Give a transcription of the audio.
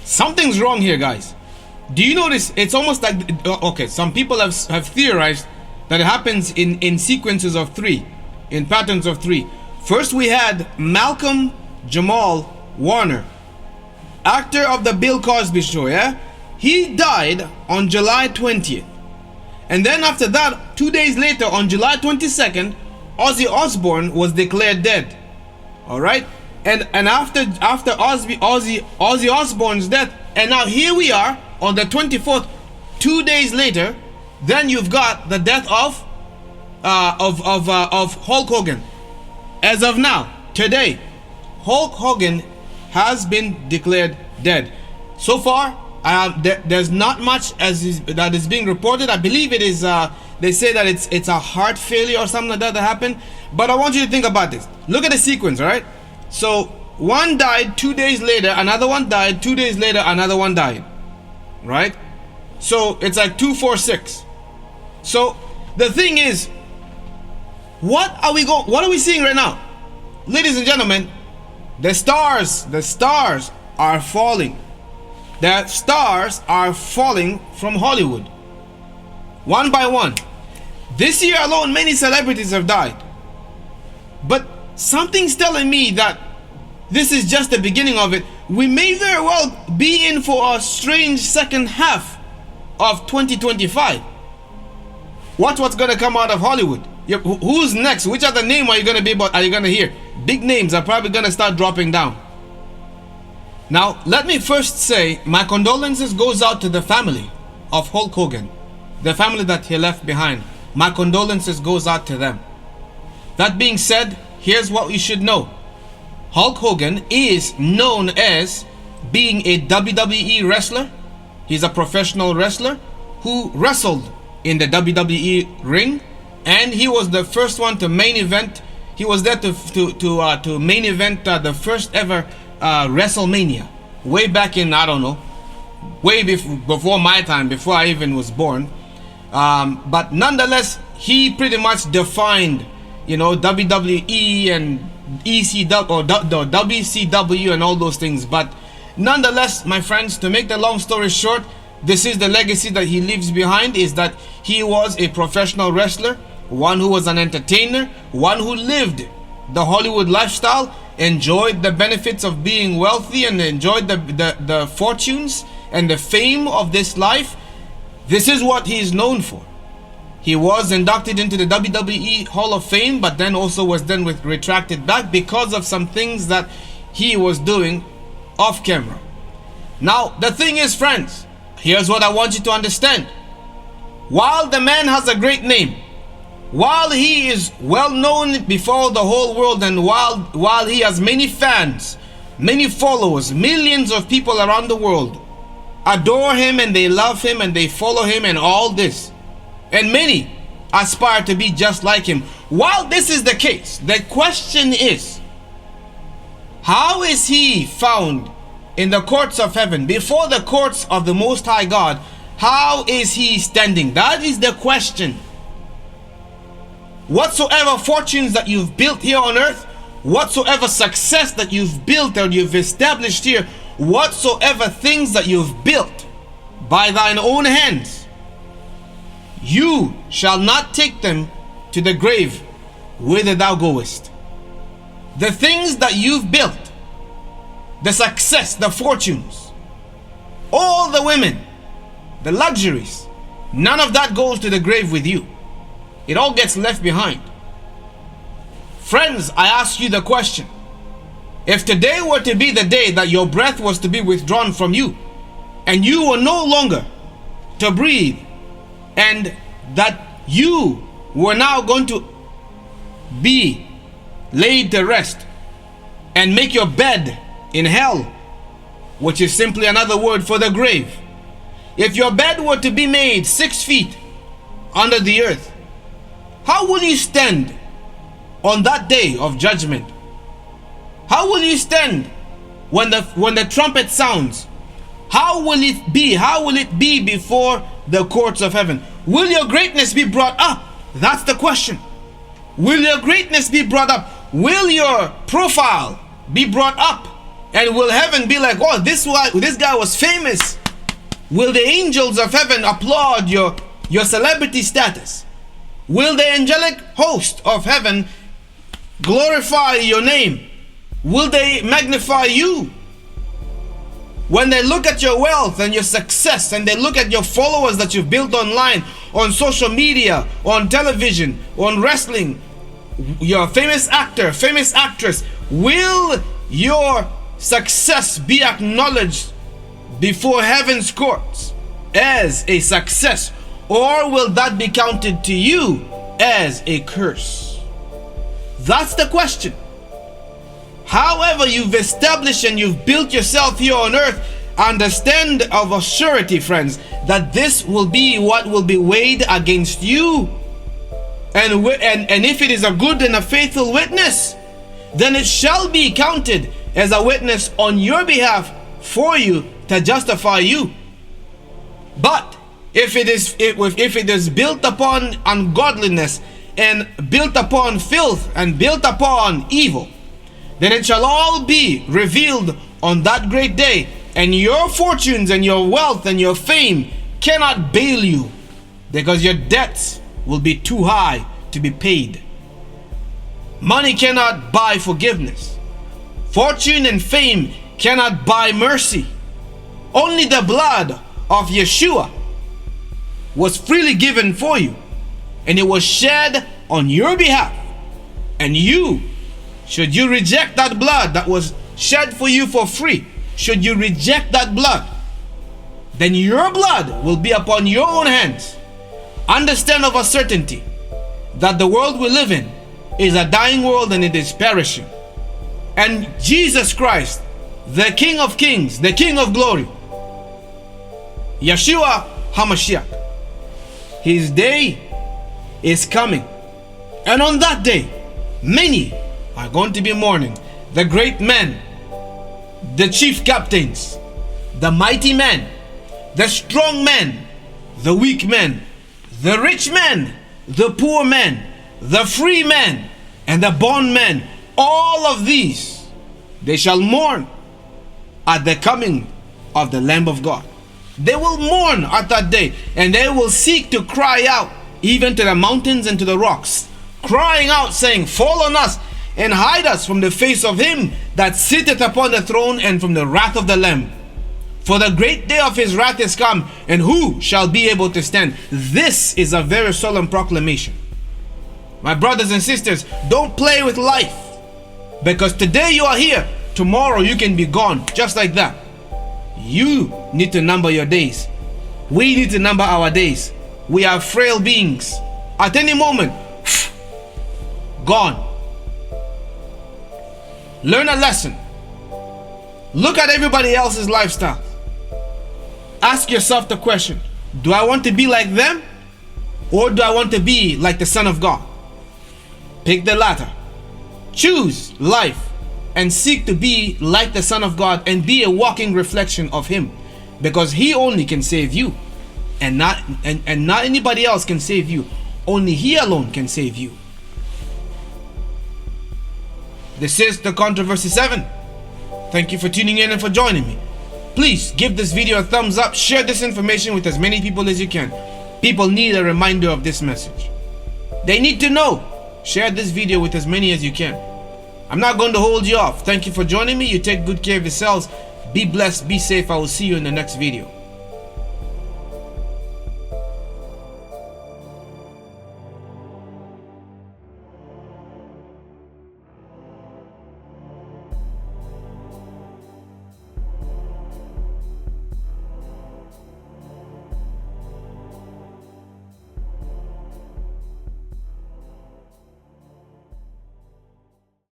Something's wrong here, guys. Do you notice? It's almost like, okay, some people have theorized that it happens in sequences of three, in patterns of three. First we had Malcolm Jamal Warner, actor of the Bill Cosby Show, yeah? He died on July 20th. And then after that, 2 days later, on July 22nd, Ozzy Osbourne was declared dead. Alright? And after Ozzy Osbourne's death, and now here we are on the 24th, 2 days later, then you've got the death of Hulk Hogan. As of now, today, Hulk Hogan has been declared dead. So far, there's not much that is being reported. I believe it is. They say that it's a heart failure or something like that happened. But I want you to think about this. Look at the sequence, all right? So one died 2 days later, another one died 2 days later, another one died, right? So it's like 2, 4, 6. So the thing is, what are we seeing right now? Ladies and gentlemen, the stars are falling. The stars are falling from Hollywood, one by one. This year alone, many celebrities have died. But something's telling me that this is just the beginning of it. We may very well be in for a strange second half of 2025. What's going to come out of Hollywood? Who's next? Which other name are you going to hear? Big names are probably going to start dropping down. Now, let me first say my condolences goes out to the family of Hulk Hogan, the family that he left behind. My condolences goes out to them. That being said, here's what you should know. Hulk Hogan is known as being a WWE wrestler. He's a professional wrestler who wrestled in the WWE ring, and he was the first one to main event. He was there to main event the first ever WrestleMania, way back in, I don't know, way before my time, before I even was born. But nonetheless, he pretty much defined, WWE and ECW or WCW and all those things. But nonetheless, my friends, to make the long story short, this is the legacy that he leaves behind, is that he was a professional wrestler, one who was an entertainer, one who lived the Hollywood lifestyle, enjoyed the benefits of being wealthy, and enjoyed the fortunes and the fame of this life. This is what he is known for. He was inducted into the WWE Hall of Fame, but then also was then retracted back because of some things that he was doing off camera. Now, the thing is, friends, here's what I want you to understand. While the man has a great name, while he is well known before the whole world, and while he has many fans, many followers, millions of people around the world adore him and they love him and they follow him and all this, and many aspire to be just like him. While this is the case, the question is, how is he found in the courts of heaven, before the courts of the Most High God? How is he standing? That is the question. Whatsoever fortunes that you've built here on earth, whatsoever success that you've built or you've established here, whatsoever things that you've built by thine own hands, you shall not take them to the grave whither thou goest. The things that you've built, the success, the fortunes, all the women, the luxuries, none of that goes to the grave with you. It all gets left behind. Friends, I ask you the question. If today were to be the day that your breath was to be withdrawn from you, and you were no longer to breathe, and that you were now going to be laid to rest and make your bed in hell, which is simply another word for the grave. If your bed were to be made 6 feet under the earth, how will you stand on that day of judgment? How will you stand when the trumpet sounds? How will it be? How will it be before the courts of heaven? Will your greatness be brought up? That's the question. Will your greatness be brought up? Will your profile be brought up And will heaven be like, oh, this guy was famous? Will the angels of heaven applaud your celebrity status? Will the angelic host of heaven glorify your name? Will they magnify you? When they look at your wealth and your success, and they look at your followers that you've built online, on social media, on television, on wrestling, you're a famous actor, famous actress, will your success be acknowledged before heaven's courts as a success, or will that be counted to you as a curse? That's the question. However you've established and you've built yourself here on earth, understand of a surety, friends, that this will be what will be weighed against you. And if it is a good and a faithful witness, then it shall be counted as a witness on your behalf for you to justify you. But if it is built upon ungodliness and built upon filth and built upon evil, then it shall all be revealed on that great day, and your fortunes and your wealth and your fame cannot bail you, because your debts will be too high to be paid. Money cannot buy forgiveness. Fortune and fame cannot buy mercy. Only the blood of Yeshua was freely given for you, and it was shed on your behalf. And you, should you reject that blood that was shed for you for free, should you reject that blood, then your blood will be upon your own hands. Understand of a certainty that the world we live in is a dying world, and it is perishing. And Jesus Christ, the King of Kings, the King of Glory, Yeshua HaMashiach, his day is coming. And on that day, many are going to be mourning. The great men, the chief captains, the mighty men, the strong men, the weak men, the rich men, the poor men, the free men, and the bondmen. All of these, they shall mourn at the coming of the Lamb of God. They will mourn at that day, and they will seek to cry out, even to the mountains and to the rocks, crying out, saying, fall on us and hide us from the face of him that sitteth upon the throne and from the wrath of the Lamb. For the great day of his wrath is come, and who shall be able to stand? This is a very solemn proclamation. My brothers and sisters, don't play with life, because today you are here, tomorrow you can be gone, just like that. You need to number your days. We need to number our days. We are frail beings. At any moment, gone. Learn a lesson. Look at everybody else's lifestyle. Ask yourself the question, do I want to be like them, or do I want to be like the Son of God? Pick the latter. Choose life and seek to be like the Son of God and be a walking reflection of him, because he only can save you, and not anybody else can save you. Only he alone can save you. This is the Controversy 7. Thank you for tuning in and for joining me. Please give this video a thumbs up. Share this information with as many people as you can. People need a reminder of this message. They need to know. Share this video with as many as you can. I'm not going to hold you off. Thank you for joining me. You take good care of yourselves. Be blessed. Be safe. I will see you in the next video.